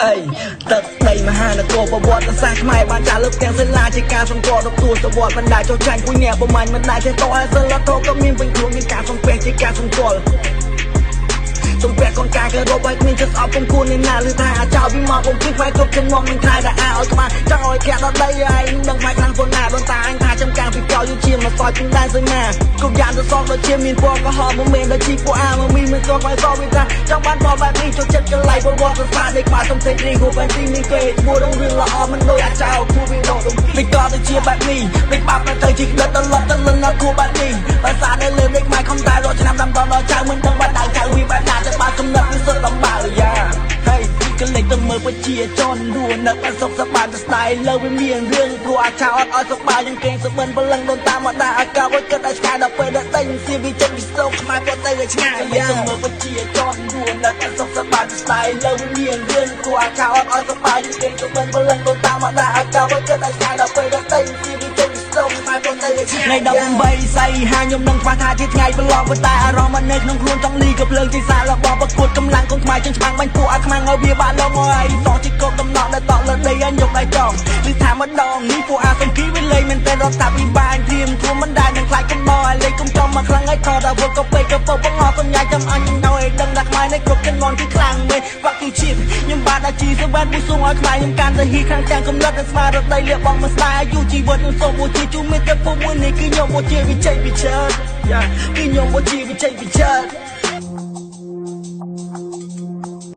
អីទឹកដីមហានគរប្រវត្តិសាស្ត្រខ្មែរបានចាលើកទាំងសិលាជាការសង្កត់ដល់ទួលសវត្តបណ្ដាចូលចាញ់មួយអ្នកប្រមាញ់មិនដែរទេតើសិលធម៌ក៏មានវិញខ្លួនមានការសំពះជាការសង្កត់សំពះកូនកាយក៏រកឲ្យគ្មានចិត្តស្អប់គុំគួននេះណាឬថាអាចោលពីមកបំពេញផ្លែគ្រប់ចំនួនមិនខ្លាយតែឲ្យក្បាលចង់ឲ្យកាក់ដល់ដីហើយនឹងផ្លែខ្លាំងប៉ុណ្ណាដូនតាអញថាចំការពីកោយុជាមកសោយពីដែរសឹងណាគ្រប់យ៉ាងទៅសងដូចជាមានពណ៌ក៏ហមមិនមែនដូចជីពួកអាមកមីមិនស្គាល់ខ្វាយសវាថាចង់បានផលបែបនេះចូលចិត្តកន្លែងប្រវត្តិសាស្ត្រនៃក្បាលសំទេចរីហូបបែបទីនេះគេមួយរឿងល្អមិនដូចអាចោលគួរវារកមិនក៏ទៅជាបែបនេះមិនបាប់ទៅជាក្បិតដល់លត់ទៅលឹងដល់គួរបែបនេះបើសារនៅលើនេះខ្មែរខំតែរកឆ្នាំតាមដល់ចៅមិនដឹងបាត់ដៅចៅវាបែបណាទៅបានកំណត់វាសុទ្ធដំបៅយ៉ាហើយកលេចទៅមើលប្រជាជនរស់នៅបានសុខសប្បាយស្ដាយលើវាមានរឿងគួរអាចោតឲ្យសប្បាយយ៉ាងគេសបិនបលឹងដូនតាមកដាក់ឲ្យកោឲ្យគិតឲ្យឆ្ងាយដល់ពេលដល់តែសៀវាចេញពីសោកខ្មែរપોតែឲ្យឆ្ងាយយ៉ាមើលប្រជាជនរស់នៅបានសុខសប្បាយស្ដាយលើវាមានរឿងគួរអាចោតឲ្យសប្បាយយ៉ាងគេសបិនបលឹងដូនតាមកដាក់ឲ្យកោឲ្យគិតឲ្យឆ្ងាយដល់ពេលដល់តែសៀវាចេញពីសោកខ្មែរપોតែឲ្យឆ្ងាយថ្ងៃ18សីហាខ្ញុំនឹងខ្វះថាជាថ្ងៃប្រឡងប៉ុន្តែអារម្មណ៍នៅក្នុងខ្លួនចង់លីក៏ភ្លើងទីសារបស់ប្រកួតកម្លាំងកូនខ្មែរចេញច្បាំងបាញ់ពួកឲ្យខ្មាំងឲ្យវាបានលងហើយតោះជាកូនដំណក់ដែលតក់លើដីឲ្យយកដៃចង់ឬថាម្ដងនេះពួកអាសំគីវាលេងមែនតែរដ្ឋាភិបាលធៀមធួមិនដែរនឹងខ្លាចកំដរឲ្យលេងកុំចង់មកខ្លាំងឲ្យថតដល់វល់ក៏ពេកក៏ពបងអកញ្ញាចាំអញឲ្យដឹងថាខ្មែរនេះគ្រប់ចំនួនគឺខ្លាំងមែនបាក់គូជាតិខ្ញុំបានអាជីសបានពុះសួងឲ្យខ្មែរខ្ញុំកាន់ទៅហ៊ីខាងទាំងកំណត់និងស្មារតីលះបង់មកស្ដាយអាយុជីវិតនឹងសូមមួយជាជុំមេតែពុំមួយនេះគឺខ្ញុំមួយជាវិជ័យវិចិត្រយ៉ាគឺខ្ញុំមួយជាវិជ័យវិចិត្រ